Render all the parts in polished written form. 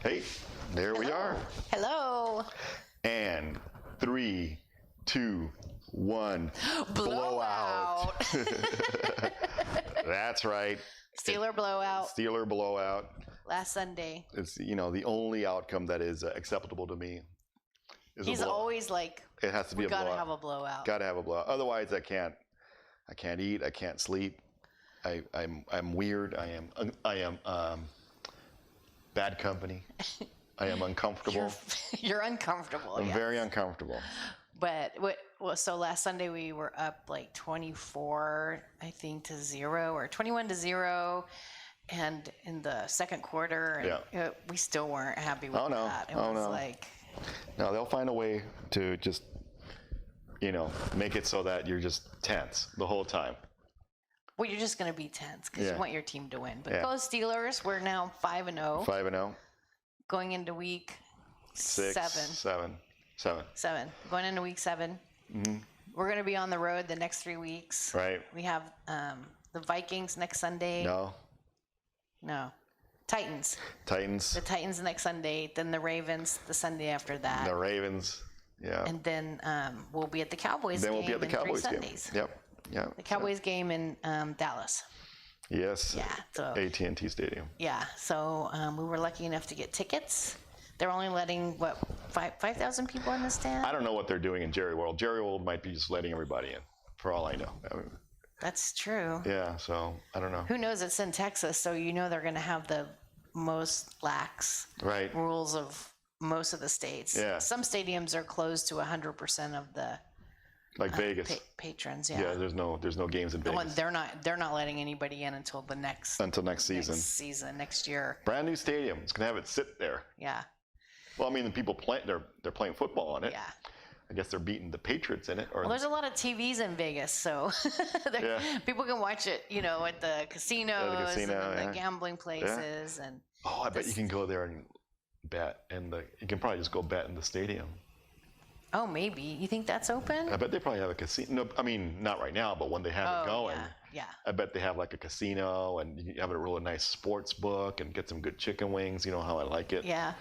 Hey, there we are. Hello. And 3, 2, 1. Blowout. That's right. Steeler blowout Steeler blowout. last Sunday. It's the only outcome that is acceptable to me. He's always like, it has to be we a gotta blowout. have a blowout. Gotta have a blowout. Otherwise, I can't eat. I can't sleep. I'm weird. I am bad company. I am uncomfortable. You're uncomfortable. I'm very uncomfortable. But so last Sunday we were up like 24, I think, to 0 or 21-0, and in the second quarter, and we still weren't happy with that. It was like, no, they'll find a way to just make it so that you're just tense the whole time. Well, you're just going to be tense because you want your team to win. But go Steelers. We're now 5-0. 5-0. Going into week 7. Going into week 7. Mm-hmm. We're going to be on the road the next 3 weeks. Right. We have the Vikings next Sunday. No. Titans. The Titans next Sunday. Then the Ravens the Sunday after that. The Ravens. Yeah. And then we'll be at the Cowboys game. Then we'll be at the Cowboys game. Yep. Yeah. The Cowboys game in Dallas. Yes. Yeah. So AT&T Stadium. Yeah. So we were lucky enough to get tickets. They're only letting 5,000 people in the stand. I don't know what they're doing in Jerry World. Jerry World might be just letting everybody in, for all I know. That's true. Yeah. So I don't know. Who knows? It's in Texas, so they're going to have the most lax rules of most of the states. Yeah. Some stadiums are closed to 100% of the Vegas patrons. Yeah. There's no games in Vegas. They're not letting anybody in until next season, next year. Brand new stadium. It's gonna have it sit there. Yeah. Well, I mean, the people they're playing football on it. Yeah. I guess they're beating the Patriots in it. Well, there's a lot of TVs in Vegas, so people can watch it, at the casinos and the gambling places. Yeah. And I bet you can go there and bet, and you can probably just go bet in the stadium. Oh, maybe. You think that's open? I bet they probably have a casino. No, I mean, not right now, but when they have it going, yeah. I bet they have like a casino, and you have a really nice sports book and get some good chicken wings. You know how I like it. Yeah.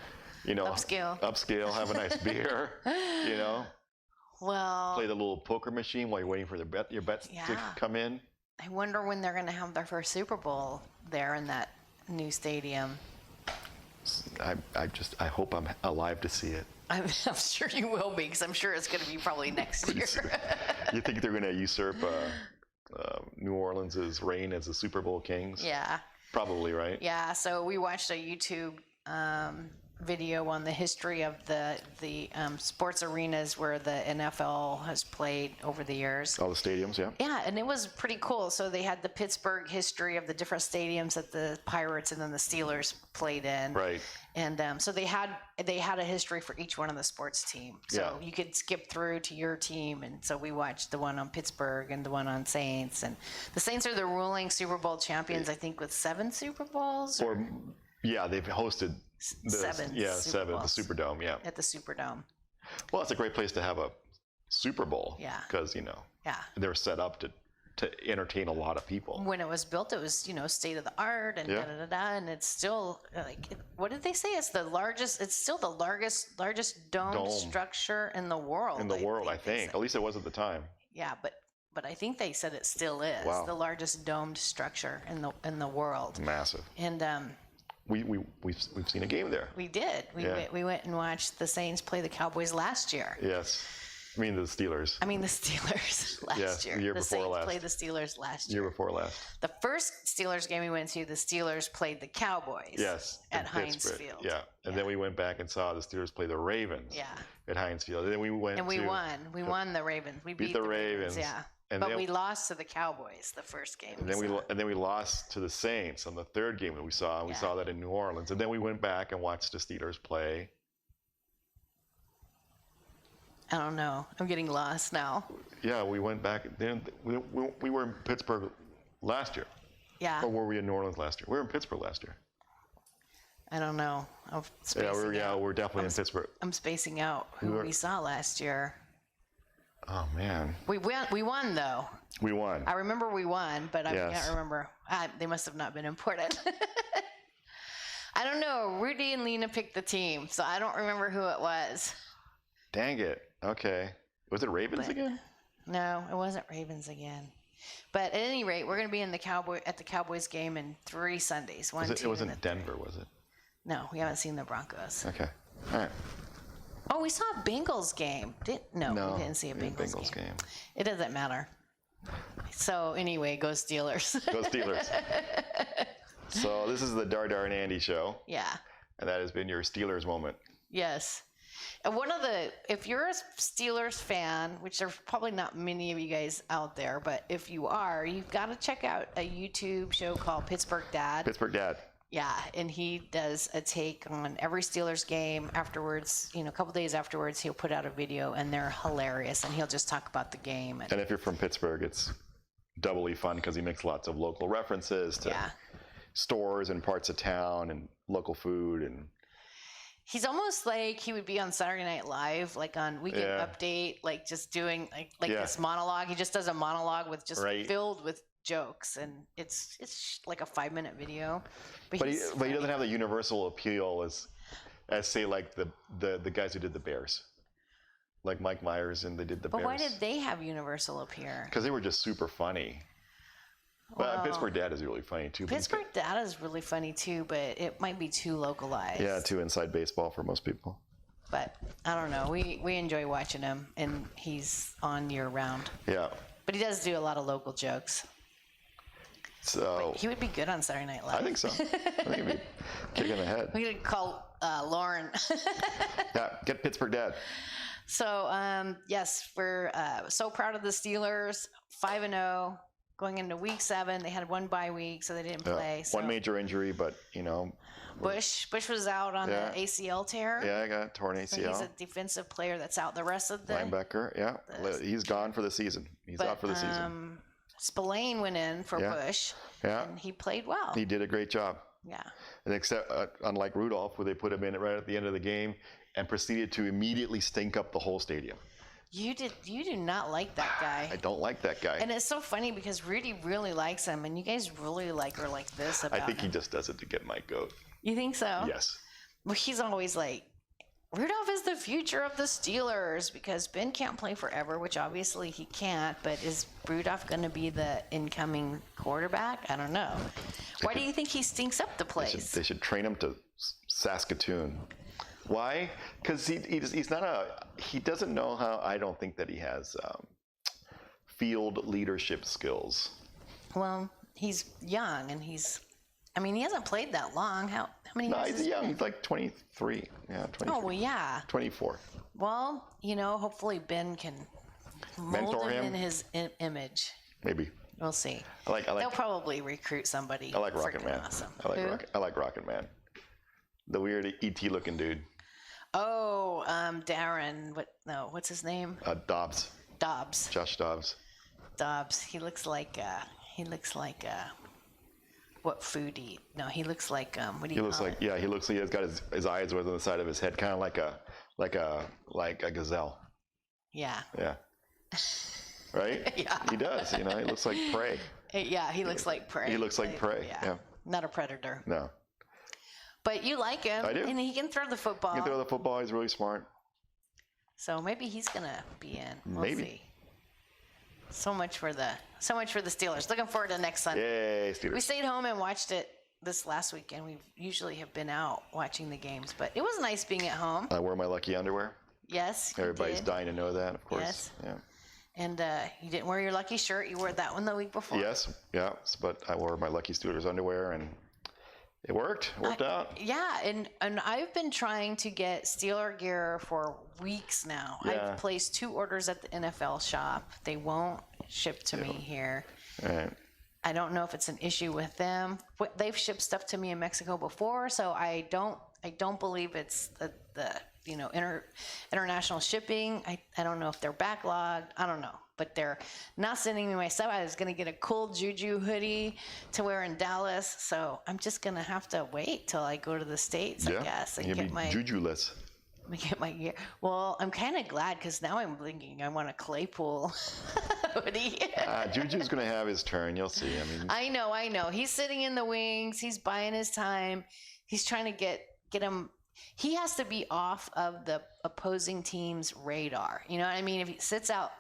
Upscale, have a nice beer, Well, play the little poker machine while you're waiting for your bets to come in. I wonder when they're going to have their first Super Bowl there in that new stadium. I hope I'm alive to see it. I'm sure you will be, because I'm sure it's going to be probably next year. You think they're going to usurp New Orleans' reign as the Super Bowl kings? Yeah. Probably, right? Yeah, so we watched a YouTube video on the history of the sports arenas where the NFL has played over the years. All the stadiums, yeah. Yeah, and it was pretty cool. So they had the Pittsburgh history of the different stadiums that the Pirates and then the Steelers played in. Right. And so they had a history for each one of the sports teams. So you could skip through to your team, and so we watched the one on Pittsburgh and the one on Saints. And the Saints are the ruling Super Bowl champions, I think, with 7 Super Bowls. They've hosted seven. The Superdome. Yeah. At the Superdome. Well, it's a great place to have a Super Bowl. Yeah. Because they're set up to entertain a lot of people. When it was built, it was state of the art and and it's still what did they say? It's still the largest domed structure in the world. I think. At least it was at the time. Yeah, but I think they said it still is the largest domed structure in the world. It's massive. And we've seen a game there. We did. We went and watched the Saints play the Cowboys last year. Yes. I mean the Steelers last year. The year before Saints last. played the Steelers last year. Year before last. The first Steelers game we went to, the Steelers played the Cowboys. Yes. At Heinz Field. Yeah. And then we went back and saw the Steelers play the Ravens. Yeah. At Heinz Field. And then we won. We won the Ravens. We beat the Ravens. Yeah. And but we lost to the Cowboys the first game. And then we lost to the Saints on the third game that we saw. And we saw that in New Orleans. And then we went back and watched the Steelers play. I don't know. I'm getting lost now. Yeah, we went back. Then we were in Pittsburgh last year. Yeah. Or were we in New Orleans last year? We were in Pittsburgh last year. I don't know. We're definitely in Pittsburgh. I'm spacing out who we saw last year. Oh man. We won though. We won. I remember we won, but I can't remember. They must have not been important. I don't know. Rudy and Lena picked the team, so I don't remember who it was. Dang it. Okay. Was it Ravens again? No, it wasn't Ravens again. But at any rate, we're going to be in the Cowboys game in 3 Sundays. It wasn't Denver, was it? No, we haven't seen the Broncos. Okay. All right. Oh, we saw a Bengals game. No, we didn't see a Bengals game. It doesn't matter. So anyway, go Steelers. Go Steelers. So this is the Dar and Andy show. Yeah. And that has been your Steelers moment. Yes. And if you're a Steelers fan, which there's probably not many of you guys out there, but if you are, you've got to check out a YouTube show called Pittsburgh Dad. Pittsburgh Dad. Yeah, and he does a take on every Steelers game afterwards. A couple days afterwards, he'll put out a video, and they're hilarious, and he'll just talk about the game. And if you're from Pittsburgh, it's doubly fun because he makes lots of local references to stores and parts of town and local food. And he's almost like he would be on Saturday Night Live, like on Weekend Update, like just doing like this monologue. He just does a monologue with just filled with jokes, and it's like a 5-minute video. But he doesn't have the universal appeal as say like the guys who did the Bears, like Mike Myers, and they did the Bears. But why did they have universal appeal? Because they were just super funny. Well, Pittsburgh Dad is really funny too. Pittsburgh Dad is really funny too, but it might be too localized. Yeah, too inside baseball for most people. But I don't know. We enjoy watching him, and he's on year round. Yeah. But he does do a lot of local jokes. So he would be good on Saturday Night Live. I think so. I think he'd be kicking the head. We could call Lauren. Yeah, get Pittsburgh Dad. So yes, we're so proud of the Steelers. 5-0 going into Week 7. They had 1 bye week, so they didn't play. So. 1 major injury, but Bush was out on the ACL tear. Yeah, I got torn ACL. So he's a defensive player that's out the rest of the linebacker. Yeah, he's gone for the season. He's out for the season. Spillane went in for Bush. Yeah, and he played well. He did a great job. Yeah. And except unlike Rudolph, where they put him in right at the end of the game and proceeded to immediately stink up the whole stadium. You do not like that guy. I don't like that guy. And it's so funny because Rudy really likes him, and you guys really are like this about him. I think he just does it to get my goat. You think so? Yes. Well, he's always like, Rudolph is the future of the Steelers because Ben can't play forever, which obviously he can't, but is Rudolph going to be the incoming quarterback? I don't know. Why do you think he stinks up the place? They should train him to Saskatoon. Why? Because he's not he doesn't know how. I don't think that he has field leadership skills. Well, he's young, and he hasn't played that long. How many years? No, he's young. He's like 23. Yeah, 23. Oh, well, yeah. 24. Well, hopefully Ben can mold him in his image. Maybe. We'll see. I like. They'll probably recruit somebody. I like Rocket Man. Awesome. I like Rocket Man. The weird ET looking dude. Oh, Darren. What's his name? Dobbs. Dobbs. Josh Dobbs. Dobbs. He looks like what foodie? No, he looks like what do you call it? He has got his eyes on the side of his head, kind of like a gazelle. Yeah. Yeah. Right? Yeah. He does. He looks like prey. Yeah, he looks like prey. He looks like prey. Yeah. Not a predator. No. But you like him. I do. And he can throw the football. He can throw the football. He's really smart. So maybe he's gonna be in. We'll maybe. See. So much for the Steelers. Looking forward to next Sunday. Yay, Steelers. We stayed home and watched it this last weekend. We usually have been out watching the games, but it was nice being at home. I wear my lucky underwear. Yes. Everybody's dying to know that, of course. Yes. Yeah. And you didn't wear your lucky shirt. You wore that one the week before. Yes. Yeah. But I wore my lucky Steelers underwear, and it worked. Worked out. Yeah, and I've been trying to get Steeler gear for weeks now. Yeah. I've placed 2 orders at the NFL shop. They won't ship to me here. All right. I don't know if it's an issue with them. They've shipped stuff to me in Mexico before, so I don't believe it's the international shipping. I don't know if they're backlogged. I don't know. But they're not sending me my stuff. I was going to get a cool Juju hoodie to wear in Dallas. So I'm just going to have to wait till I go to the States, I guess. And get my Juju-less. Get my gear. Well, I'm kind of glad because now I'm thinking I want a Claypool hoodie. Juju's going to have his turn. You'll see. I know. He's sitting in the wings. He's buying his time. He's trying to get him. He has to be off of the opposing team's radar. You know what I mean? If he sits out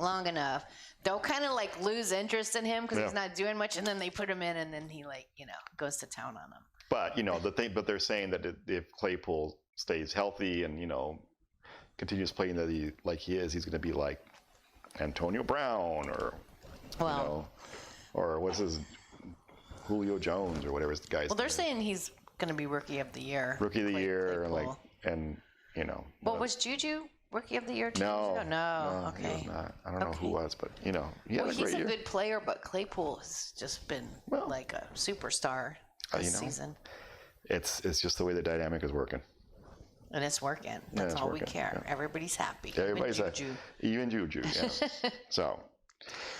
long enough, they'll kind of like lose interest in him because he's not doing much, and then they put him in, and then he goes to town on them. But but they're saying that if Claypool stays healthy and continues playing like he is, he's going to be like Antonio Brown or or what's his Julio Jones or whatever the guy's. Well, they're saying he's going to be Rookie of the Year. Rookie of the Year, and Well, was Juju Rookie of the Year 2 No, years ago? No, he okay. was not. I don't know who was, but he had a great he's year. a good player, but Claypool has just been like a superstar this season. It's just the way the dynamic is working. And it's working. That's all we care. Yeah. Everybody's happy. Everybody's happy. Even Juju. Yeah. So,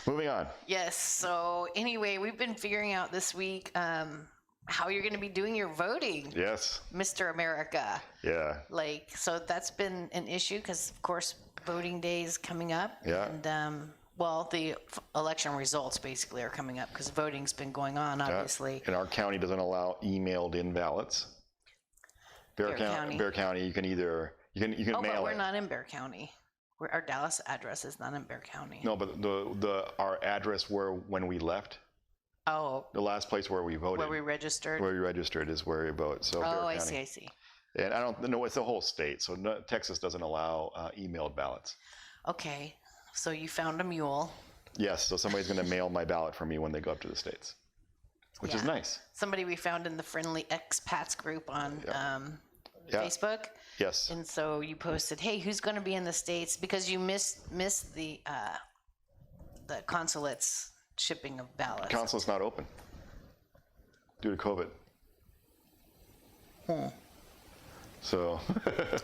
moving on. Yes. So anyway, we've been figuring out this week how you're going to be doing your voting. Yes. Mr. America. Yeah. So that's been an issue because, of course, voting day is coming up. Yeah. And the election results basically are coming up because voting's been going on, obviously. And our county doesn't allow emailed in ballots. Bear County, you can either you can mail it. But we're not in Bear County. Our Dallas address is not in Bear County. No, but our address when we left. Oh. The last place where we voted. Where we registered. Where we registered is where we vote. So Bear County. I see. And I don't know. It's the whole state. So Texas doesn't allow emailed ballots. Okay, so you found a mule. Yes. So somebody's going to mail my ballot for me when they go up to the States, which is nice. Somebody we found in the Friendly Expats group on Facebook. Yes. And so you posted, "Hey, who's going to be in the States?" Because you missed the consulate's shipping of ballots. Consulate's not open due to COVID. So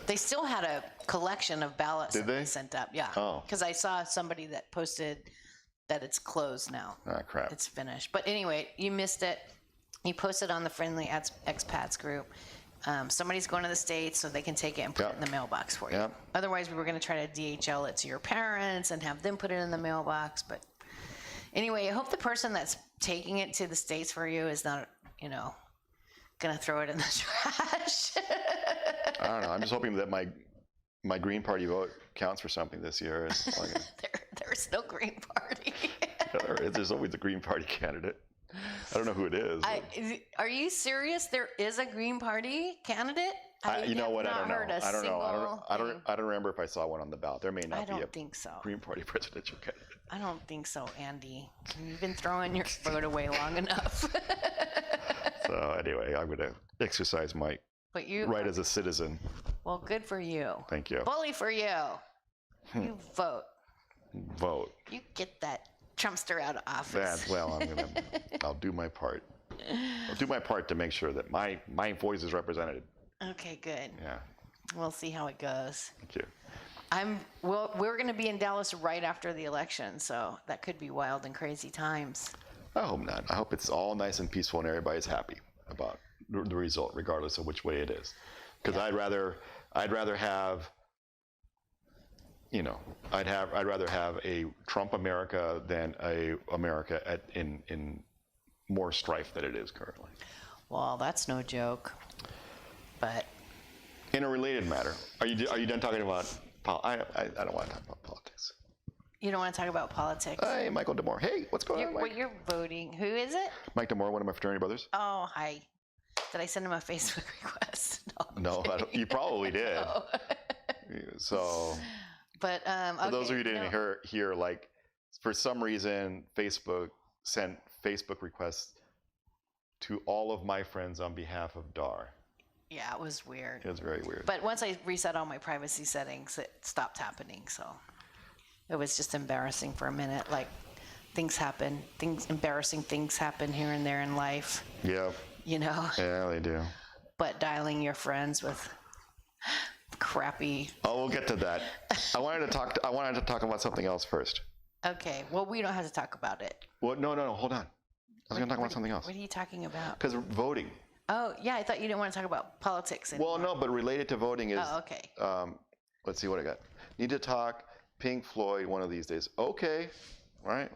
they still had a collection of ballots that they sent up. Yeah. Oh. Because I saw somebody that posted that it's closed now. Ah, crap. It's finished. But anyway, you missed it. You posted on the Friendly Expats group. Somebody's going to the States so they can take it and put it in the mailbox for you. Yep. Otherwise, we were going to try to DHL it to your parents and have them put it in the mailbox. But anyway, I hope the person that's taking it to the States for you is not, going to throw it in the trash. I don't know. I'm just hoping that my Green Party vote counts for something this year. There's no Green Party. There's always a Green Party candidate. I don't know who it is. Are you serious? There is a Green Party candidate? You know what? I don't know. I don't remember if I saw one on the ballot. There may not be a Green Party presidential candidate. I don't think so, Andy. You've been throwing your vote away long enough. So anyway, I'm going to exercise my right as a citizen. Well, good for you. Thank you. Bully for you. You vote. Vote. You get that Trumpster out of office. I'll do my part. I'll do my part to make sure that my voice is represented. Okay, good. Yeah. We'll see how it goes. Thank you. We're going to be in Dallas right after the election, so that could be wild and crazy times. I hope not. I hope it's all nice and peaceful and everybody's happy about the result, regardless of which way it is. Because I'd rather have, I'd rather have a Trump America than a America in more strife than it is currently. Well, that's no joke. But in a related matter, are you done talking about? I don't want to talk about politics. You don't want to talk about politics? Hey, Michael DeMore. Hey, what's going on, Mike? You're voting. Who is it? Mike DeMore, one of my fraternity brothers. Oh, hi. Did I send him a Facebook request? No, you probably did. No. So, but for those of you who didn't hear, like, for some reason, Facebook sent Facebook requests to all of my friends on behalf of Dar. Yeah, it was weird. It was very weird. But once I reset all my privacy settings, it stopped happening. So it was just embarrassing for a minute. Like, things happen. Embarrassing things happen here and there in life. Yeah. Yeah, they do. But dialing your friends with crappy. Oh, we'll get to that. I wanted to talk about something else first. Okay. Well, we don't have to talk about it. Well, no. Hold on. I was going to talk about something else. What are you talking about? Because voting. Oh, yeah. I thought you didn't want to talk about politics anymore. Well, no, but related to voting is. Oh, okay. Let's see what I got. Need to talk Pink Floyd one of these days. Okay. All right.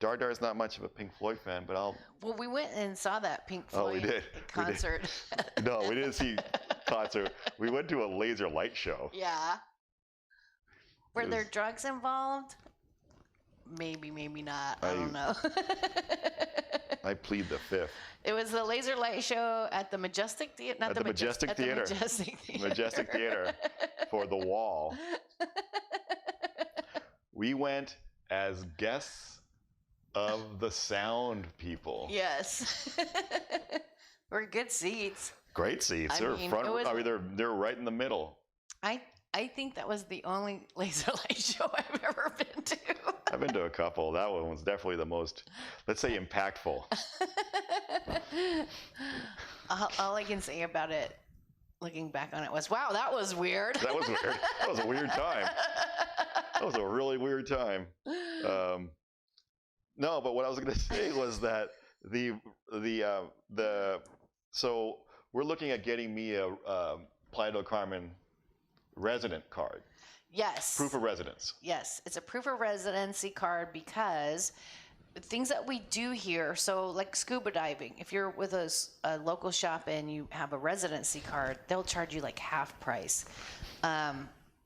Dardar's not much of a Pink Floyd fan, but I'll. Well, we went and saw that Pink Oh, we Floyd did. concert. No, we didn't see concert. We went to a laser light show. Yeah. Were there was- drugs involved? Maybe, maybe not. I don't know. I plead the fifth. It was the laser light show at the Majestic Theater. Not At the Majestic at the Theater. Majestic Theater. Majestic Theater for The Wall. We went as guests of the sound people. Yes. Were good seats. Great seats. I They're mean, front. it was- I mean, they're right in the middle. I think that was the only laser light show I've ever been to. I've been to a couple. That one was definitely the most, let's say, impactful. All I can say about it, looking back on it, was, wow, that was weird. That was weird. That was a weird time. That was a really weird time. No, but what I was going to say was that so we're looking at getting me a Playa del Carmen resident card, Yes. proof of residence. Yes, it's a proof of residency card because things that we do here, so like scuba diving, if you're with a local shop and you have a residency card, they'll charge you like half price.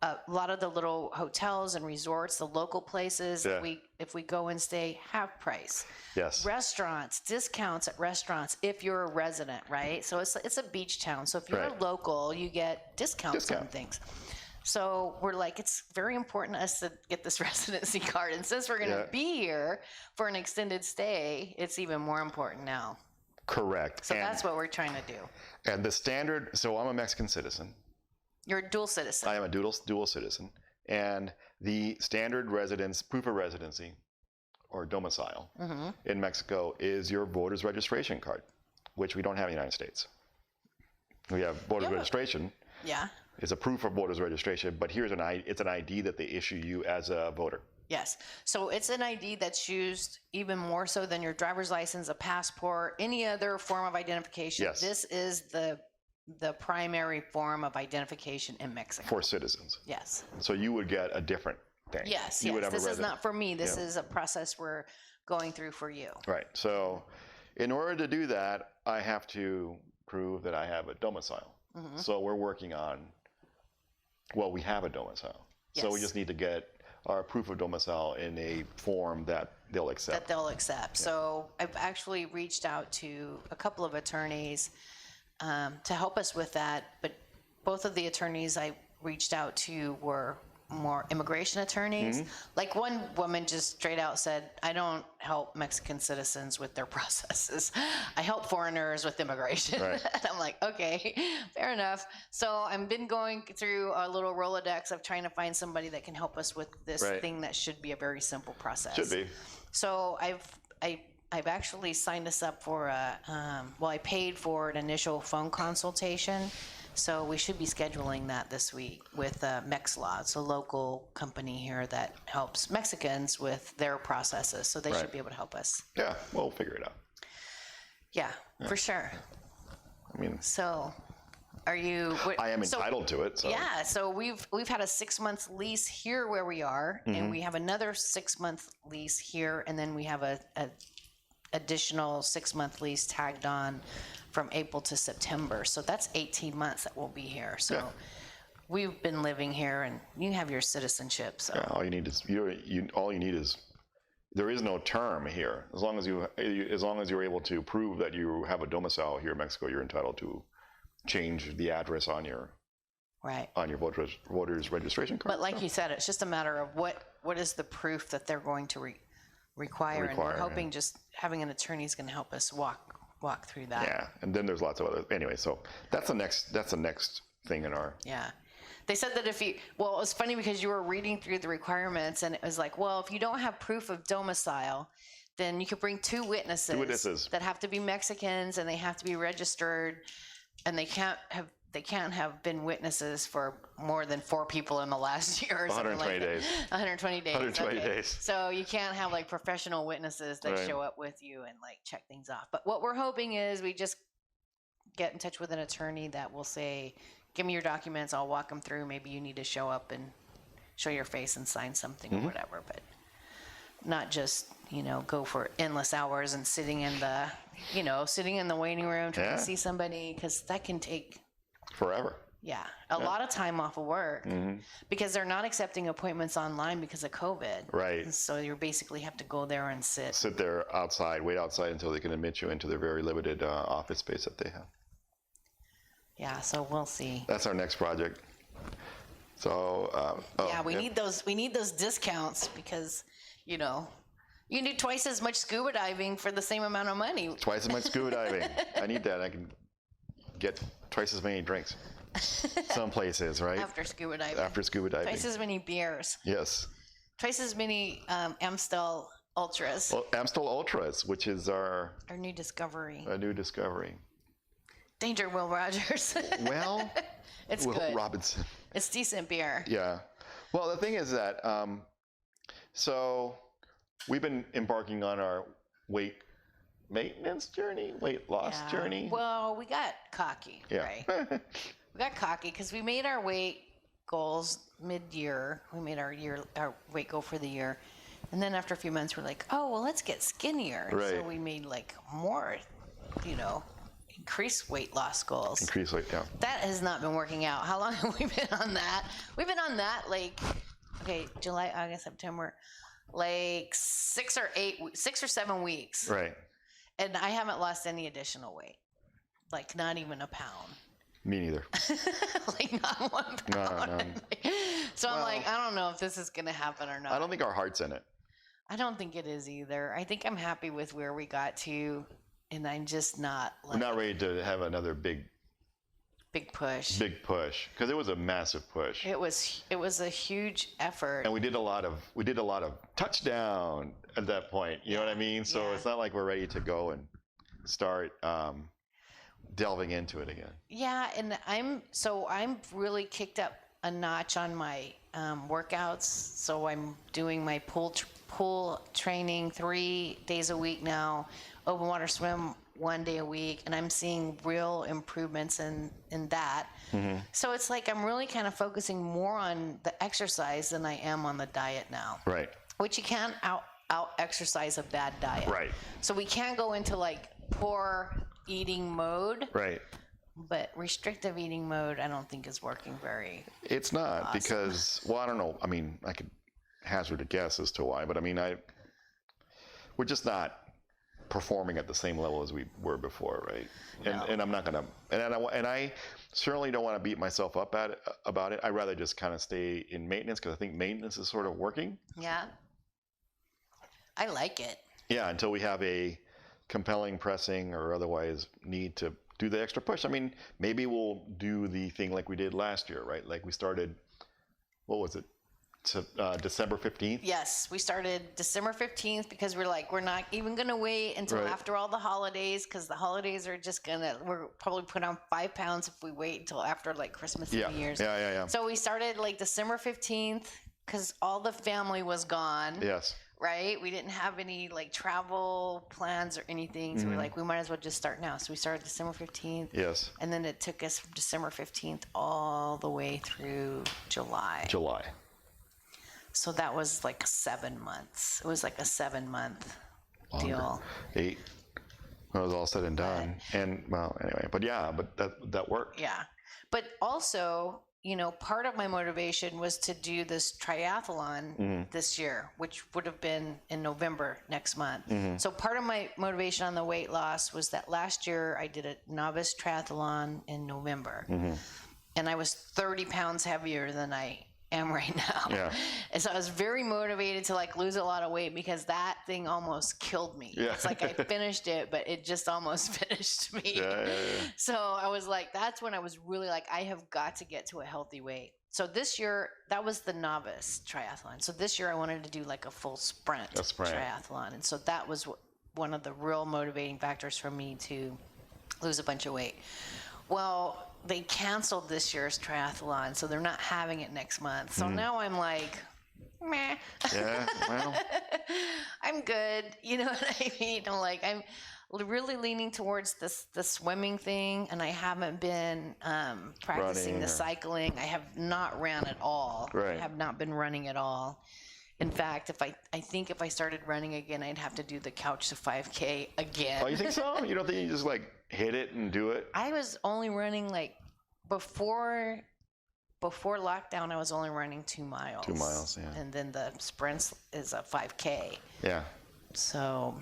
A lot of the little hotels and resorts, the local places, Yeah. if we go and stay, half price. Yes. Restaurants, discounts at restaurants if you're a resident, right? So it's a beach town. So if you're Right. a local, you get discounts on Discount. things. So we're like, it's very important to us to get this residency card. And since we're going to Yeah. be here for an extended stay, it's even more important now. Correct. So that's what we're trying to do. And the standard. So I'm a Mexican citizen. You're a dual citizen. I am a dual citizen, and the standard residence proof of residency, or domicile, Mm-hmm. in Mexico is your voter's registration card, which we don't have in the United States. We have voter's Yeah. registration. Yeah. It's a proof of voter's registration, but here's it's an ID that they issue you as a voter. Yes. So it's an ID that's used even more so than your driver's license, a passport, any other form of identification. Yes. This is the primary form of identification in Mexico. For citizens. Yes. So you would get a different thing. Yes. You would Yes. have a This is resident- not for me. This Yeah. is a process we're going through for you. Right. So in order to do that, I have to prove that I have a domicile. Mhm. So we're working on, well, we have a domicile. So we Yes. just need to get our proof of domicile in a form that they'll That accept. they'll accept. So I've actually reached out to a couple of attorneys to help us with that, but both of the attorneys I reached out to were more immigration attorneys. Mm-hmm. Like one woman just straight out said, I don't help Mexican citizens with their processes. I help foreigners with immigration. Right. And I'm like, okay, fair enough. So I've been going through a little Rolodex of trying to find somebody that can help us with this Right. thing that should be a very simple process. Should be. So I've actually signed us up for I paid for an initial phone consultation. So we should be scheduling that this week with Mexlaw. It's a local company here that helps Mexicans with their processes. So they Right. should be able to help us. Yeah, we'll figure it out. Yeah, for sure. I mean, So are you? I am entitled to it. So Yeah, so we've had a 6-month lease here where we are, Mm-hmm. and we have another 6-month lease here, and then we have a additional 6-month lease tagged on from April to September. So that's 18 months that we'll be here. So Yeah. we've been living here, and you have your citizenship. So yeah, all you need is there is no term here. As long as you're able to prove that you have a domicile here in Mexico, you're entitled to change the address on your right. voter's registration card. But like you said, it's just a matter of what is the proof that they're going to require, and we're Require, hoping just having an attorney is going to help us walk through that. Yeah, and then there's lots of other. Anyway, so that's the next thing in our. Yeah. They said that it was funny because you were reading through the requirements and it was like, well, if you don't have proof of domicile, then you could bring two witnesses that have to be Mexicans and they have to be registered, and they can't have been witnesses for more than 4 people in the last year or something 120 like that. days. 120 days. 120 okay. days. So you can't have like professional witnesses that Right. show up with you and like check things off. But what we're hoping is we just get in touch with an attorney that will say, give me your documents, I'll walk them through. Maybe you need to show up and show your face and sign something or whatever. But not just, go for endless hours and sitting in the waiting room trying Yeah. to see somebody, because that can take Forever. a lot of time off of work, because they're not accepting appointments online because of COVID. Right. And so you basically have to go there and sit. Sit there outside, wait outside until they can admit you into their very limited office space that they have. Yeah, so we'll see. That's our next project. So We need those discounts, because you can do twice as much scuba diving for the same amount of money. twice as much scuba diving. I need that. I can get twice as many drinks. Some places, right? After scuba diving. After scuba diving. Twice as many beers. Yes. Twice as many Amstel Ultras. Well, Amstel Ultras, which is our new discovery. new discovery. Danger, Will Rogers. Well, it's Will good. Robinson. It's decent beer. Yeah. Well, the thing is that so we've been embarking on our weight maintenance journey, weight loss journey. Well, we got cocky, right? We got cocky because we made our weight goals mid-year. We made our weight goal for the year. And then after a few months, we're like, oh, well, let's get skinnier. Right. So we made more, increased weight loss goals. Increase weight, yeah. That has not been working out. How long have we been on that? We've been on that July, August, September, 6 or 7 weeks. Right. And I haven't lost any additional weight. Not even a pound. Me neither. Not 1 pound. No. So I'm I don't know if this is going to happen or not. I don't think our heart's in it. I don't think it is either. I think I'm happy with where we got to, and I'm just not We're not ready to have another big push. Big push, because it was a massive push. It was a huge effort. And we did a lot of touchdown at that point. You know what I mean? So it's not like we're ready to go and start delving into it again. Yeah, and I'm really kicked up a notch on my workouts. So I'm doing my pool training 3 days a week now, open water swim 1 day a week, and I'm seeing real improvements in that. Mm-hmm. So it's I'm really kind of focusing more on the exercise than I am on the diet now. Right. Which you can't out exercise a bad diet. Right. So we can't go into poor eating mode. Right. But restrictive eating mode, I don't think is working very. It's not awesome. Because, well, I don't know. I mean, I could hazard a guess as to why, but I mean, we're just not performing at the same level as we were before, right? No. And I'm not gonna, and I certainly don't want to beat myself up about it. I'd rather just kind of stay in maintenance, because I think maintenance is sort of working. Yeah. I like it. Yeah, until we have a compelling, pressing, or otherwise need to do the extra push. I mean, maybe we'll do the thing like we did last year, right? Like we started, what was it? December 15th? Yes, we started December 15th because we're not even going to wait until after all the holidays, because the holidays are just we're probably put on 5 pounds if we wait until after Christmas and New Year's. Yeah. So we started December 15th because all the family was gone. Yes. Right? We didn't have any travel plans or anything. So we're we might as well just start now. So we started December 15th. Yes. And then it took us from December 15th all the way through July. So that was 7 months. It was a 7-month deal. 8. When it was all said and done. And well, anyway, but that worked. Yeah. But also, part of my motivation was to do this triathlon this year, which would have been in November next month. Mm-hmm. So part of my motivation on the weight loss was that last year I did a novice triathlon in November. Mm-hmm. And I was 30 pounds heavier than I am right now. Yeah. And so I was very motivated to lose a lot of weight, because that thing almost killed me. Yeah. It's I finished it, but it just almost finished me. Yeah. So I was that's when I was really I have got to get to a healthy weight. So this year, that was the novice triathlon. So this year I wanted to do a full sprint triathlon. And so that was one of the real motivating factors for me to lose a bunch of weight. Well, they canceled this year's triathlon, so they're not having it next month. So now I'm meh. Yeah, well. I'm good. You know what I mean? I'm really leaning towards the swimming thing, and I haven't been practicing the cycling. I have not ran at all. Right. I have not been running at all. In fact, I think if I started running again, I'd have to do the Couch to 5K again. Oh, you think so? You don't think you just like hit it and do it? I was only running like before lockdown. I was only running 2 miles. 2 miles, yeah. And then the sprints is a 5K. Yeah. So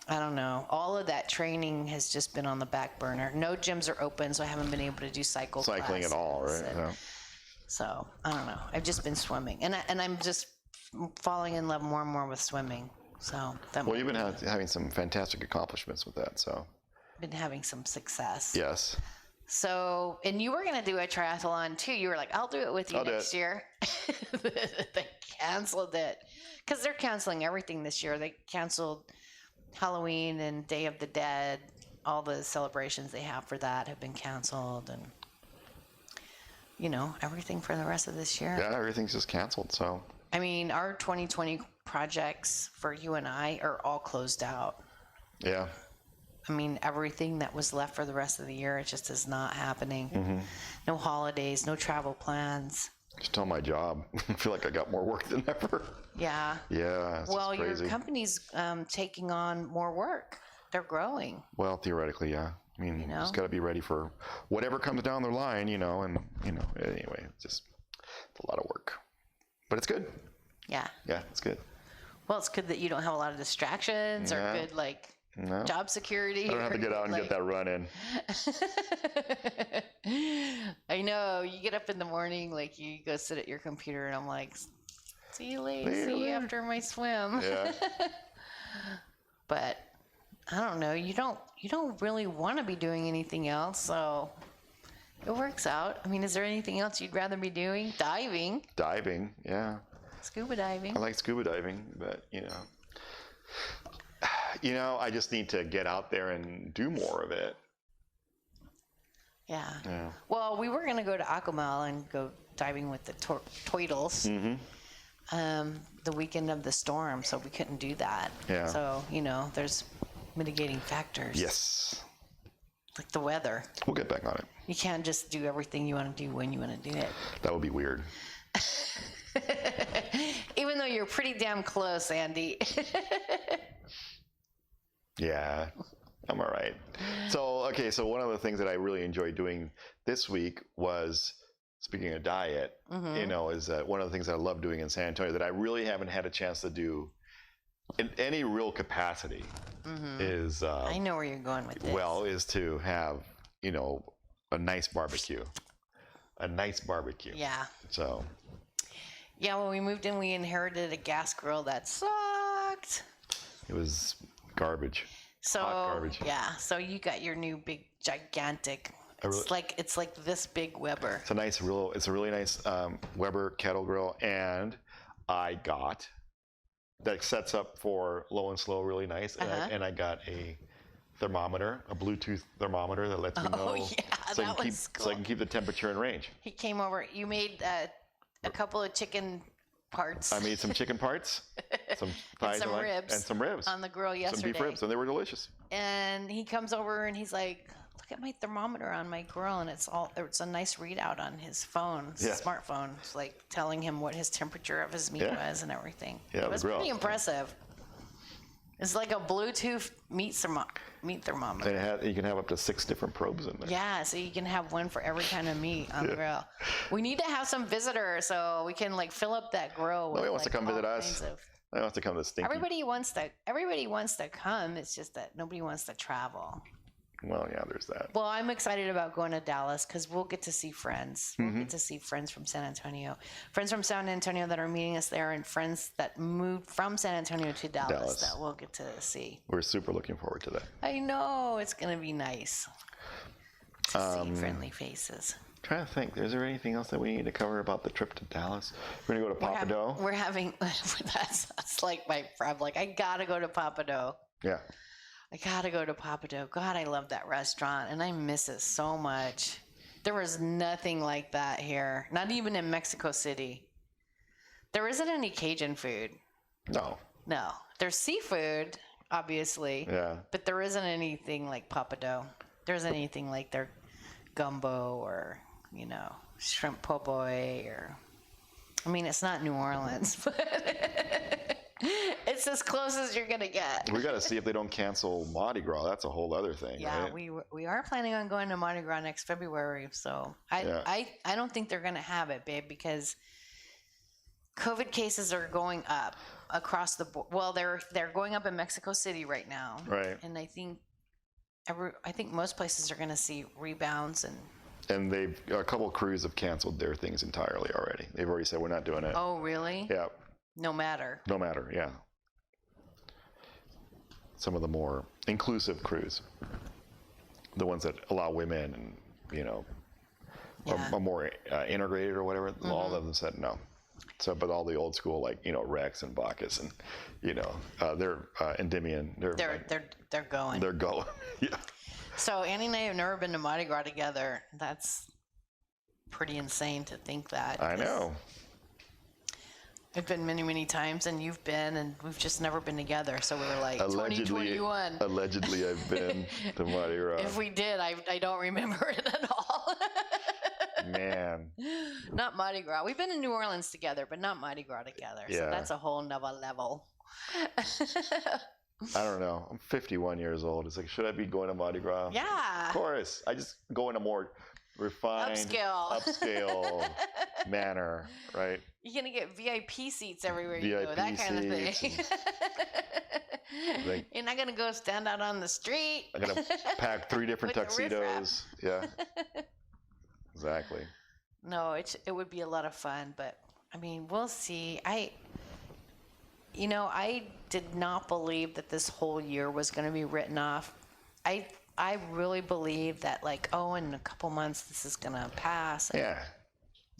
I don't know. All of that training has just been on the back burner. No gyms are open, so I haven't been able to do cycling at all, right? Yeah. So I don't know. I've just been swimming, and I'm just falling in love more and more with swimming. So well, you've been having some fantastic accomplishments with that. So been having some success. Yes. So, and you were going to do a triathlon too. You were like, I'll do it with you next year. They canceled it because they're canceling everything this year. They canceled Halloween and Day of the Dead. All the celebrations they have for that have been canceled, and everything for the rest of this year. Yeah, everything's just canceled. So I mean, our 2020 projects for you and I are all closed out. Yeah. I mean, everything that was left for the rest of the year, it just is not happening. Mm-hmm. No holidays, no travel plans. Just tell my job. I feel like I got more work than ever. Yeah. Yeah. Well, your company's taking on more work. They're growing. Well, theoretically, yeah. I mean, just got to be ready for whatever comes down the line, and anyway, it's a lot of work. But it's good. Yeah. Yeah, it's good. Well, it's good that you don't have a lot of distractions or good, job security. I don't have to get out and get that run in. I know. You get up in the morning, you go sit at your computer, and I'm like, see you later. See you after my swim. Yeah. But I don't know. You don't really want to be doing anything else, so it works out. I mean, is there anything else you'd rather be doing? Diving. Diving, yeah. Scuba diving. I like scuba diving, but I just need to get out there and do more of it. Yeah. Well, we were going to go to Akumal and go diving with the turtles. Mm-hmm. The weekend of the storm, so we couldn't do that. Yeah. So, there's mitigating factors. Yes. Like the weather. We'll get back on it. You can't just do everything you want to do when you want to do it. That would be weird. Even though you're pretty damn close, Andy. Yeah, I'm all right. So one of the things that I really enjoyed doing this week was, speaking of diet, is that one of the things that I love doing in San Antonio that I really haven't had a chance to do in any real capacity is... I know where you're going with this. Well, is to have, a nice barbecue. A nice barbecue. Yeah. So... Yeah, when we moved in, we inherited a gas grill that sucked. It was garbage. So, hot garbage. Yeah, so you got your new big, gigantic. It's like this big Weber. It's a really nice Weber kettle grill, and I got that sets up for low and slow really nice, and I got a thermometer, a Bluetooth thermometer that lets me know, so I can keep the temperature in range. He came over. You made a couple of chicken parts. I made some chicken parts, some thighs, and some ribs on the grill yesterday. Some beef ribs, and they were delicious. And he comes over and he's like, "Look at my thermometer on my grill," and it's a nice readout on his phone, smartphone. It's like telling him what his temperature of his meat was and everything. Yeah, it was pretty impressive. It's like a Bluetooth meat thermometer. And you can have up to 6 different probes in there. Yeah, so you can have one for every kind of meat on the grill. We need to have some visitors so we can fill up that grill. Nobody wants to come visit us. Nobody wants to come to Stinky. Everybody wants to come. It's just that nobody wants to travel. Well, yeah, there's that. Well, I'm excited about going to Dallas because we'll get to see friends. We'll get to see friends from San Antonio. Friends from San Antonio that are meeting us there, and friends that moved from San Antonio to Dallas that we'll get to see. We're super looking forward to that. I know. It's going to be nice to see friendly faces. I'm trying to think. Is there anything else that we need to cover about the trip to Dallas? We're going to go to Pappadeaux. We're having... That's like my... I'm like, I got to go to Pappadeaux. Yeah. I gotta go to Pappadeaux. God, I love that restaurant, and I miss it so much. There was nothing like that here, not even in Mexico City. There isn't any Cajun food. No. There's seafood, obviously. Yeah. But there isn't anything like Pappadeaux. There isn't anything like their gumbo or, shrimp po' boy or I mean, it's not New Orleans, but it's as close as you're gonna get. We got to see if they don't cancel Mardi Gras. That's a whole other thing, Yeah, right? we are planning on going to Mardi Gras next February, so I don't think they're gonna have it, babe, because COVID cases are going up across the board. Well, they're going up in Mexico City right now, Right. and I think most places are gonna see rebounds And a couple of crews have canceled their things entirely already. They've already said we're not doing it. Oh, really? Yeah. No matter. No matter. Yeah. Some of the more inclusive crews, the ones that allow women and are more integrated or whatever. Mm-hmm. All of them said no. So, but all the old school, like Rex and Bacchus and they're Endymion. They're going. They're going. Yeah. So Annie and I have never been to Mardi Gras together. That's pretty insane to think that. I know. I've been many, many times, and you've been, and we've just never been together. So we were like, 2021. Allegedly, I've been to Mardi Gras. If we did, I don't remember it at all. Man. Not Mardi Gras. We've been in New Orleans together, but not Mardi Gras together. Yeah. So that's a whole nother level. I don't know. I'm 51 years old. It's like, should I be going to Mardi Gras? Yeah. Of course. I just go in a more refined, upscale manner, right? You're going to get VIP seats everywhere you go, that kind of thing. You're not going to go stand out on the street. I'm going to pack 3 different tuxedos. Yeah. Exactly. No, it would be a lot of fun, but I mean, we'll see. I did not believe that this whole year was going to be written off. I really believe that, in a couple months this is going to pass. Yeah.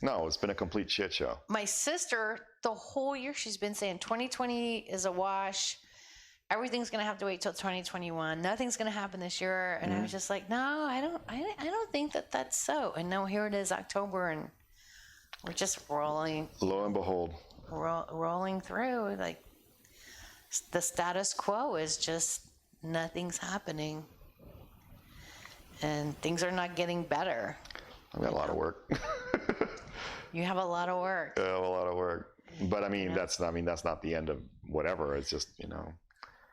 No, it's been a complete shit show. My sister, the whole year, she's been saying 2020 is a wash. Everything's going to have to wait till 2021. Nothing's going to happen this year. And I was just like, no, I don't think that that's so. And now here it is, October, and we're just rolling. Lo and behold. Rolling through. Like, the status quo is just nothing's happening. And things are not getting better. I've got a lot of work. You have a lot of work. I have a lot of work. But I mean, that's not the end of whatever. It's just,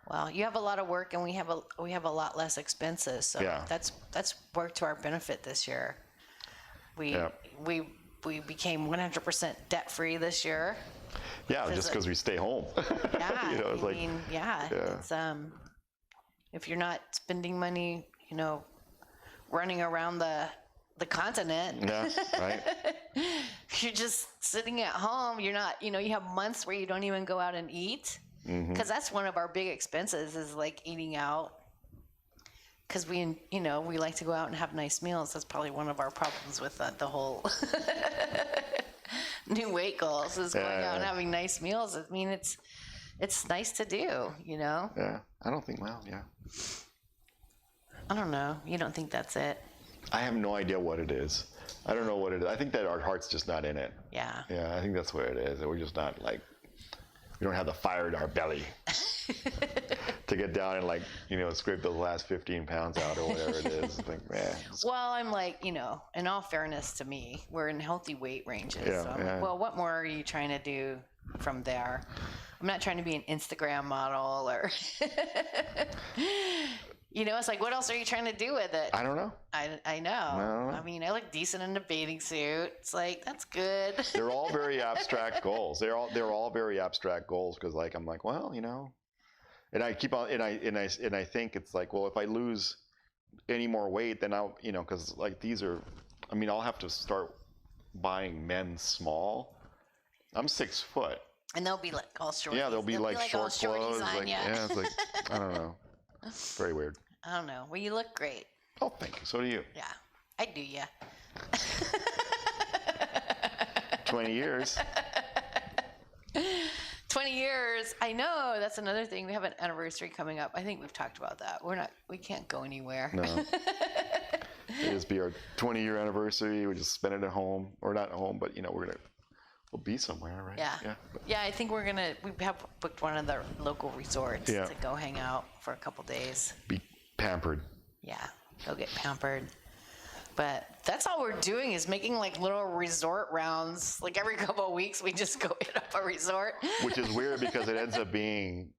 Well, you have a lot of work, and we have a lot less expenses. So that's worked to our benefit this year. We became 100% debt free this year. Yeah, just because we stay home. Yeah, it's if you're not spending money, running around the continent. Yeah, right. You're just sitting at home. You're not, you have months where you don't even go out and eat. Because that's one of our big expenses is eating out. Because we like to go out and have nice meals. That's probably one of our problems with the whole new weight goals is going out and having nice meals. I mean, it's nice to do, Yeah, I don't think, yeah. I don't know. You don't think that's it? I have no idea what it is. I don't know what it is. I think that our heart's just not in it. Yeah. Yeah, I think that's what it is. That we're just not we don't have the fire in our belly to get down and scrape those last 15 pounds out or whatever it is. Well, I'm in all fairness to me, we're in healthy weight ranges. Yeah, so well, what more are you trying to do from there? I'm not trying to be an Instagram model or, it's what else are you trying to do with it? I don't know. I know. I mean, I look decent in a bathing suit. It's that's good. They're all very abstract goals. They're all very abstract goals because I'm well, and I keep on and I think it's well, if I lose any more weight, then I'll because these are, I'll have to start buying men's small. I'm 6 foot. And they'll be all short. Yeah, they'll be short clothes. Yeah, it's I don't know. Very weird. I don't know. Well, you look great. Oh, thank you. So do you. Yeah, I do, yeah. 20 years. 20 years. I know. That's another thing. We have an anniversary coming up. I think we've talked about that. We can't go anywhere. No. It'll just be our 20-year anniversary. We just spend it at home, or not at home, but we'll be somewhere, right? Yeah. Yeah, I think we have booked one of the local resorts to go hang out for a couple days. Be pampered. Yeah, go get pampered. But that's all we're doing is making like little resort rounds. Like every couple of weeks, we just go hit up a resort. Which is weird because it ends up being,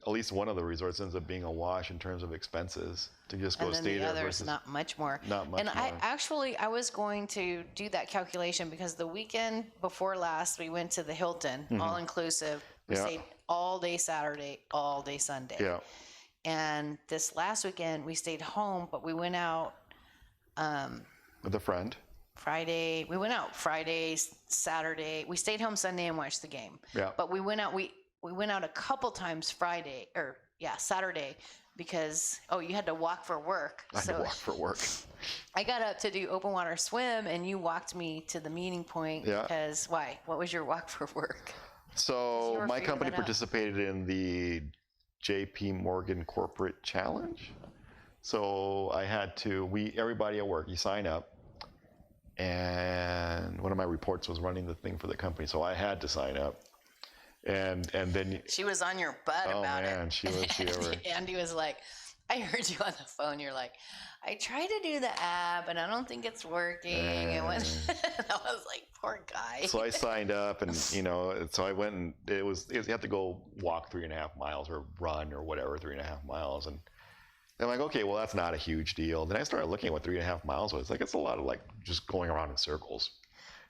at least one of the resorts ends up being a wash in terms of expenses to just go And then stay the there others, versus not much more. not much And more. I was going to do that calculation because the weekend before last, we went to the Hilton, all inclusive. We Yeah. stayed all day Saturday, all day Sunday. Yeah. And this last weekend, we stayed home, but we went out With a friend. Friday. We went out Friday, Saturday. We stayed home Sunday and watched the game. Yeah. But we went out. We went out a couple times Saturday, because you had to walk for work. I had to walk for work. I got up to do open water swim, and you walked me to the meeting point. Yeah. Because why? What was your walk for work? So were my figuring company it out. participated in the JP Morgan Corporate Challenge. So I had to, everybody at work, you sign up. And one of my reports was running the thing for the company. So I had to sign up. And then, She was on your butt about man, it. she was. Andy was like, I heard you on the phone. You're like, I tried to do the app and I don't think it's working. And I was like, poor guy. So I signed up, and so I went, and you have to go walk 3.5 miles or run or whatever 3.5 miles, and I'm like, okay, well that's not a huge deal. Then I started looking at what 3.5 miles was. Like it's a lot of like just going around in circles.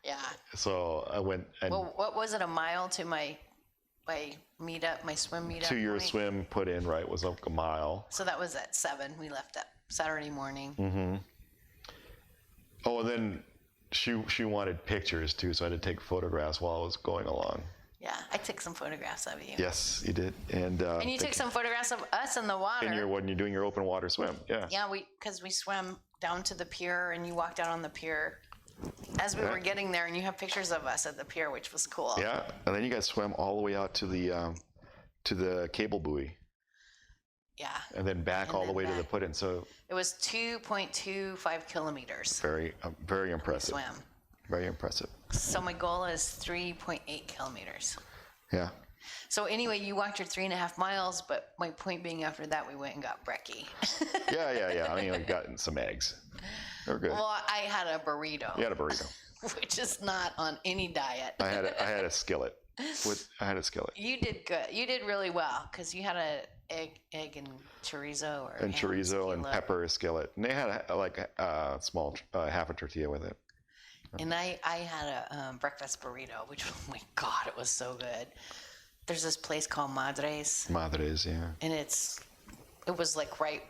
Yeah. So I went and Well, what was it, a mile to my meetup, my swim meetup? to your point? swim put in right was like a mile. So that was at 7. We left that Saturday morning. Mm-hmm. Oh, and then she wanted pictures too, so I had to take photographs while I was going along. Yeah, I took some photographs of you. Yes, you did, and you took some photographs of us in the water. when you're doing your open water swim. Yeah. Yeah, because we swam down to the pier, and you walked out on the pier as we were getting there, and you have pictures of us at the pier, which was cool. Yeah, and then you guys swam all the way out to the cable buoy, Yeah. and then back And all the then way to the back. put-in. So It was 2.25 kilometers. very impressive. Swam. Very impressive. So my goal is 3.8 kilometers. Yeah. So anyway, you walked your 3.5 miles, but my point being, after that, we went and got brekkie. Yeah. I mean, I got some eggs. They were good. Well, I had a burrito, You had a burrito. which is not on any diet. I had a skillet. You did good. You did really well, because you had a egg and chorizo And chorizo and pepper skillet. And they had a small half a tortilla with it. And I had a breakfast burrito, which, oh my God, it was so good. There's this place called Madres, Madres, yeah. and it was like right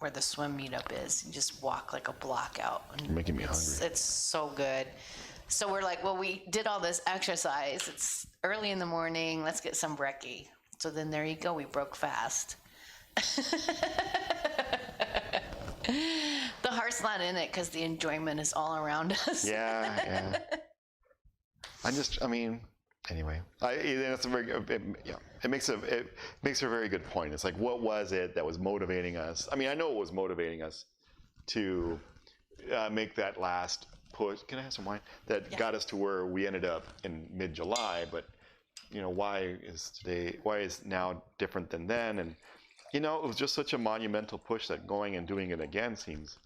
where the swim meetup is. You just walk like a block out. And You're making me hungry. It's so good. So we're like, well, we did all this exercise. It's early in the morning. Let's get some brekkie. So then there you go. We broke fast. The heart's not in it because the enjoyment is all around us. Yeah. Anyway, that's a very it makes a very good point. It's like, what was it that was motivating us? I mean, I know it was motivating us to make that last push. Can I have some wine? That got us to where we ended up in mid-July. But why is now different than then? And it was just such a monumental push that going and doing it again seems,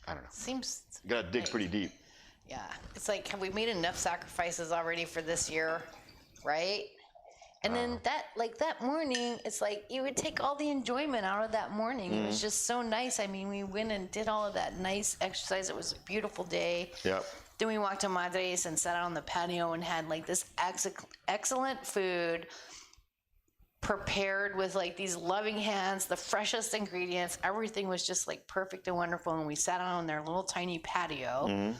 I don't know. Seems You gotta dig pretty deep. Yeah, it's like, have we made enough sacrifices already for this year, right? And then that morning, it's like you would take all the enjoyment out of that morning. It was just so nice. I mean, we went and did all of that nice exercise. It was a beautiful day. Yep. Then we walked to Madres and sat out on the patio and had like this excellent food prepared with like these loving hands, the freshest ingredients. Everything was just like perfect and wonderful. And we sat out on their little tiny patio.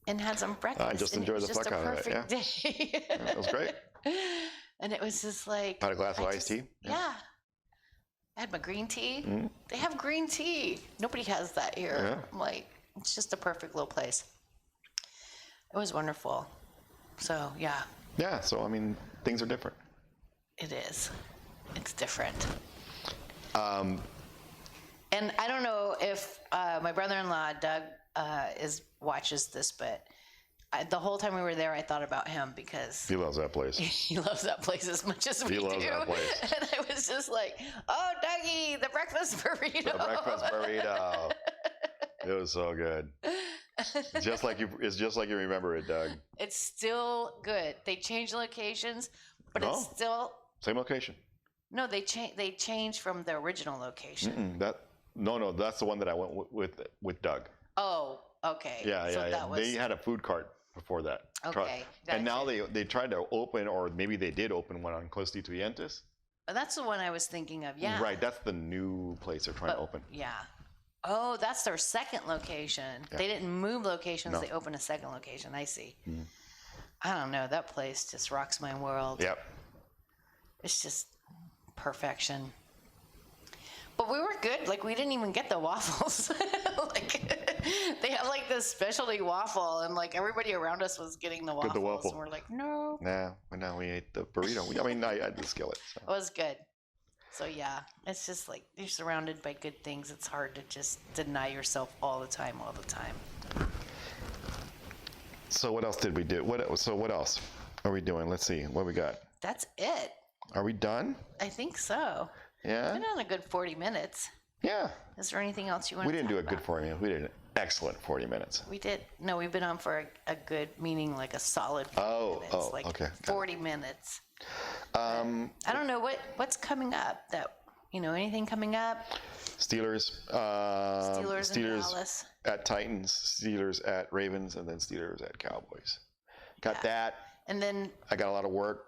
And had some breakfast. I just enjoyed the fuck out of it. Yeah. Day. It was great. And it was just like, Had a glass of iced tea. Yeah. I had my green tea. They have green tea. Nobody has that here. Yeah. I'm like, it's just a perfect little place. It was wonderful. So yeah, Yeah. So I mean, things are different. it is. It's different. And I don't know if my brother-in-law Doug watches this, but the whole time we were there, I thought about him because He loves that place. he loves that place as much as we do. He loves that place. And I was just like, oh, Dougie, the breakfast burrito. The breakfast burrito. It was so good. It's just like you remember it, Doug. It's still good. They changed locations, but it's Oh. still Same location. no. They changed from the original location. No, that's the one that I went with Doug. Oh, okay. Yeah. That was, They had a food cart before that. Okay, And now gotcha. they tried to open, or maybe they did open one on Constituyentes. That's the one I was thinking of. Yeah. Right. That's the new place they're trying to open. Yeah. Oh, that's their second location. Yeah. They didn't move locations. No. They opened a second location. I see. I don't know. That place just rocks my world. Yep. It's just perfection. But we were good. Like, we didn't even get the waffles. Like, they have like this specialty waffle, and like everybody around us was getting the waffles. waffle. And we're like, no. Nah, but now we ate the burrito. I had the skillet. So. It was good. So yeah, it's just like you're surrounded by good things. It's hard to just deny yourself all the time. So what else did we do? What else are we doing? Let's see what we got. That's it. Are we done? I think so. Yeah. Been on a good 40 minutes. Yeah. Is there anything else you want We to didn't talk do a good about? 40 minutes. We did an excellent 40 minutes. We did. No, we've been on for a good, meaning like a solid 40 minutes. Like okay. 40 minutes. I don't know what's coming up. Anything coming up? Steelers. Steelers and Dallas. At Titans. Steelers at Ravens, and then Steelers at Cowboys. Got that. And then I got a lot of work.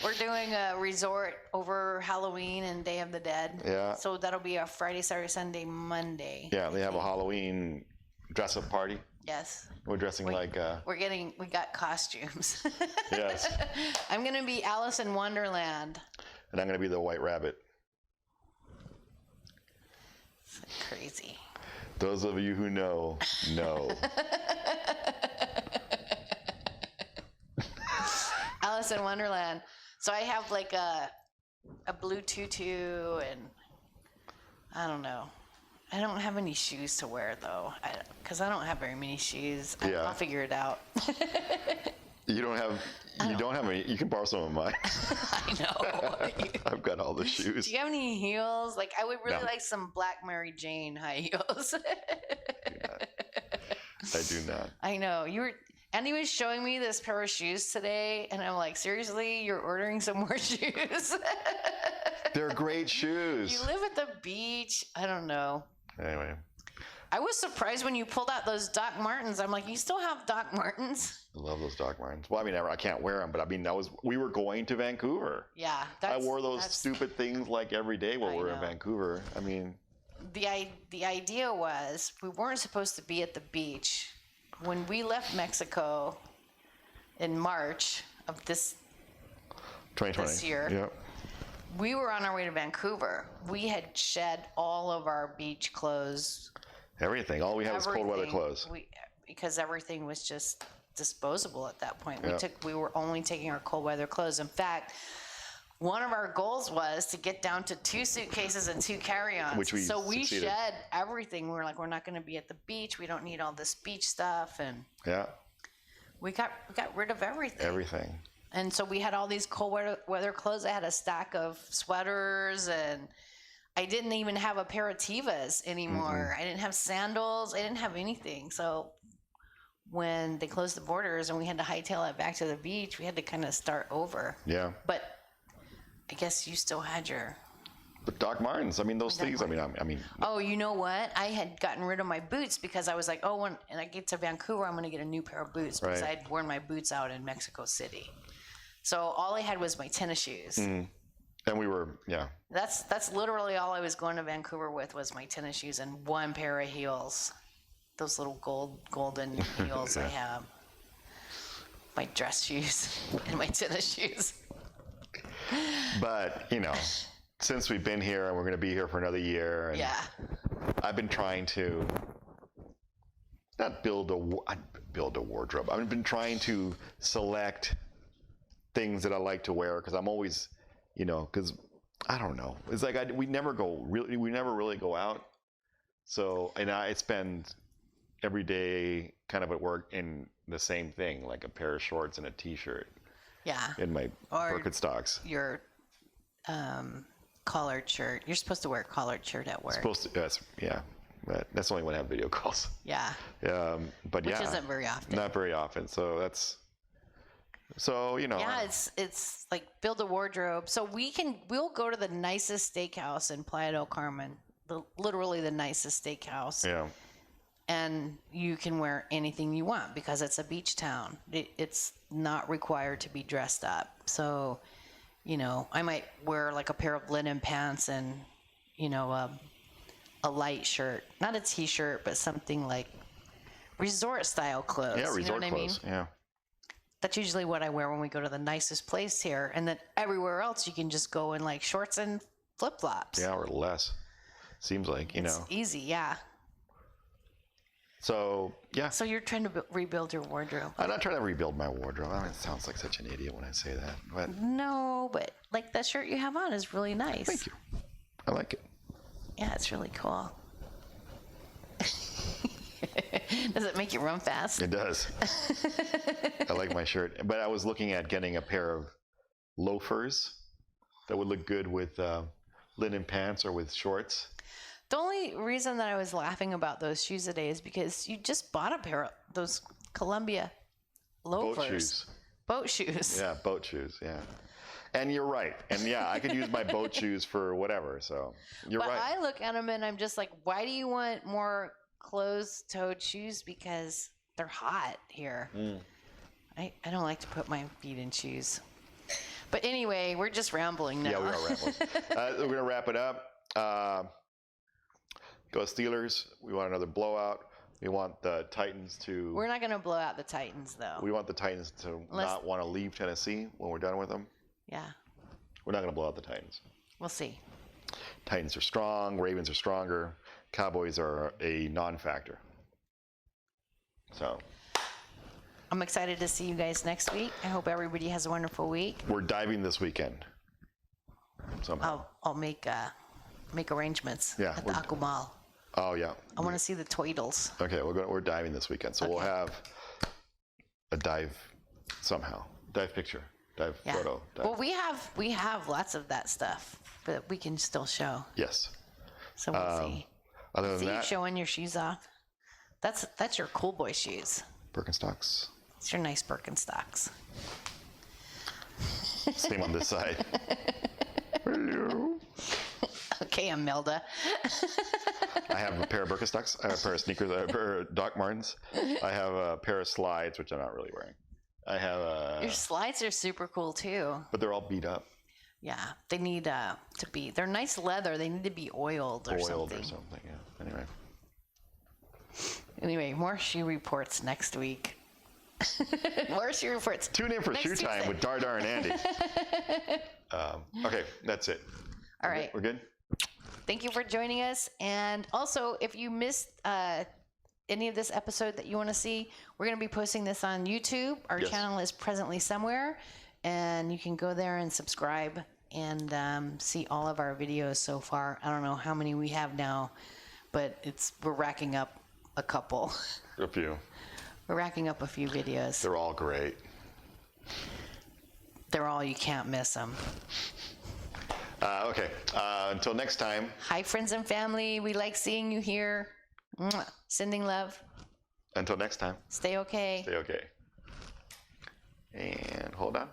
we're doing a resort over Halloween and Day of the Dead. Yeah. So that'll be a Friday, Saturday, Sunday, Monday. Yeah, they have a Halloween dress-up party. Yes. We're dressing like. We got costumes. Yes. I'm gonna be Alice in Wonderland. And I'm going to be the White Rabbit. It's crazy. Those of you who know. Alice in Wonderland. So I have like a blue tutu, and I don't know. I don't have any shoes to wear though, because I don't have very many shoes. Yeah. I'll figure it out. You don't have any. You can borrow some of mine. I know. I've got all the shoes. Do you have any heels? Like, I would really No. like some Black Mary Jane high heels. I do not. I know. Andy was showing me this pair of shoes today, and I'm like, seriously, you're ordering some more shoes? They're great shoes. You live at the beach. I don't know. Anyway, I was surprised when you pulled out those Doc Martens. I'm like, you still have Doc Martens? I love those Doc Martens. Well, I can't wear them, but we were going to Vancouver. Yeah. I wore those stupid things like every day while we were in know. Vancouver. I mean, The idea was we weren't supposed to be at the beach. When we left Mexico in March of this 2020. This year. Yep. we were on our way to Vancouver. We had shed all of our beach clothes. Everything. All we had was cold weather clothes. Because everything was just disposable at that point. Yeah. We were only taking our cold weather clothes. In fact, one of our goals was to get down to 2 suitcases and 2 carry-ons. Which we so we succeeded. shed everything. We were like, we're not going to be at the beach. We don't need all this beach stuff, and Yeah. we got rid of everything. Everything. And so we had all these cold weather clothes. I had a stack of sweaters, and I didn't even have a pair of Tevas anymore. I didn't have sandals. I didn't have anything. So when they closed the borders and we had to hightail it back to the beach, we had to kind of start over. Yeah. But I guess you still had your... But Doc Martens, I mean, those things, I mean. Oh, you know what? I had gotten rid of my boots because I was like, when I get to Vancouver, I'm going to get a new pair of boots because Right. I'd worn my boots out in Mexico City. So all I had was my tennis shoes. And we were, yeah. That's literally all I was going to Vancouver with was my tennis shoes and one pair of heels. Those little golden heels I have. My dress shoes and my tennis shoes. But, since we've been here and we're going to be here for another year, and Yeah. I've been trying to not build a wardrobe. I've been trying to select things that I like to wear because I'm always, because I don't know. It's like we never really go out. So, and I spend every day kind of at work in the same thing, like a pair of shorts and a t-shirt Yeah. and my Or- Birkenstocks. Your collared shirt. You're supposed to wear a collared shirt at work. Yes, yeah. But that's only when I have video calls. Yeah. But Which yeah, isn't very often. not very often. So you know. Yeah, it's like build a wardrobe. So we'll go to the nicest steakhouse in Playa del Carmen, literally the nicest steakhouse. Yeah. And you can wear anything you want because it's a beach town. It's not required to be dressed up. So, you know, I might wear like a pair of linen pants and, you know, a light shirt, not a t-shirt, but something like resort style clothes. Yeah, resort you know what clothes. I mean? Yeah. That's usually what I wear when we go to the nicest place here. And then everywhere else, you can just go in like shorts and flip flops. Yeah, or less. Seems like, you know. Easy, yeah. So, yeah. So you're trying to rebuild your wardrobe. I'm not trying to rebuild my wardrobe. I mean, it sounds like such an idiot when I say that. But No, but like that shirt you have on is really nice. thank you. I like it. Yeah, it's really cool. Does it make you run fast? It does. I like my shirt. But I was looking at getting a pair of loafers that would look good with linen pants or with shorts. The only reason that I was laughing about those shoes today is because you just bought a pair of those Columbia loafers. Boat shoes. Boat shoes. Yeah, boat shoes. Yeah. And you're right. And yeah, I could use my boat shoes for whatever. So you're But right. I look at them and I'm just like, why do you want more closed-toed shoes? Because they're hot here. I don't like to put my feet in shoes. But anyway, we're just rambling now. Yeah, we are rambling. We're going to wrap it up. Go Steelers. We want another blowout. We want the Titans to... We're not going to blow out the Titans, though. We want the Titans to not want to leave Tennessee when we're done with them. Yeah. We're not going to blow out the Titans. We'll see. Titans are strong. Ravens are stronger. Cowboys are a non-factor. So... I'm excited to see you guys next week. I hope everybody has a wonderful week. We're diving this weekend. Somehow. I'll make arrangements at the Aqua Mall. Oh, yeah. I want to see the Tweedles. Okay, we're diving this weekend. So we'll have a dive somehow. Dive picture. Dive photo. Dive. Well, we have lots of that stuff that we can still show. Yes. So we'll see. Other than See you that, showing your shoes off. That's your cool boy shoes. Birkenstocks. It's your nice Birkenstocks. Same on this side. Hello. Okay, Imelda. I have a pair of Birkenstocks. I have a pair of sneakers. I have a pair of Doc Martens. I have a pair of slides, which I'm not really wearing. I have Your slides are super cool too. But they're all beat up. Yeah, they need to be. They're nice leather. They need to be oiled or something. Yeah. Anyway, more shoe reports next week. More shoe reports. Tune in for next Shoe Time Tuesday. with Dardar and Andy. Okay, that's it. All right. We're good? Thank you for joining us. And also, if you missed any of this episode that you want to see, we're going to be posting this on YouTube. Our channel is presently somewhere, and you can go there and subscribe and see all of our videos so far. I don't know how many we have now, but we're racking up a couple. A few. We're racking up a few videos. They're all great. They're all, you can't miss them. Okay. Until next time. Hi, friends and family. We like seeing you here. Mwah. Sending love. Until next time. Stay okay. Stay okay. And hold on.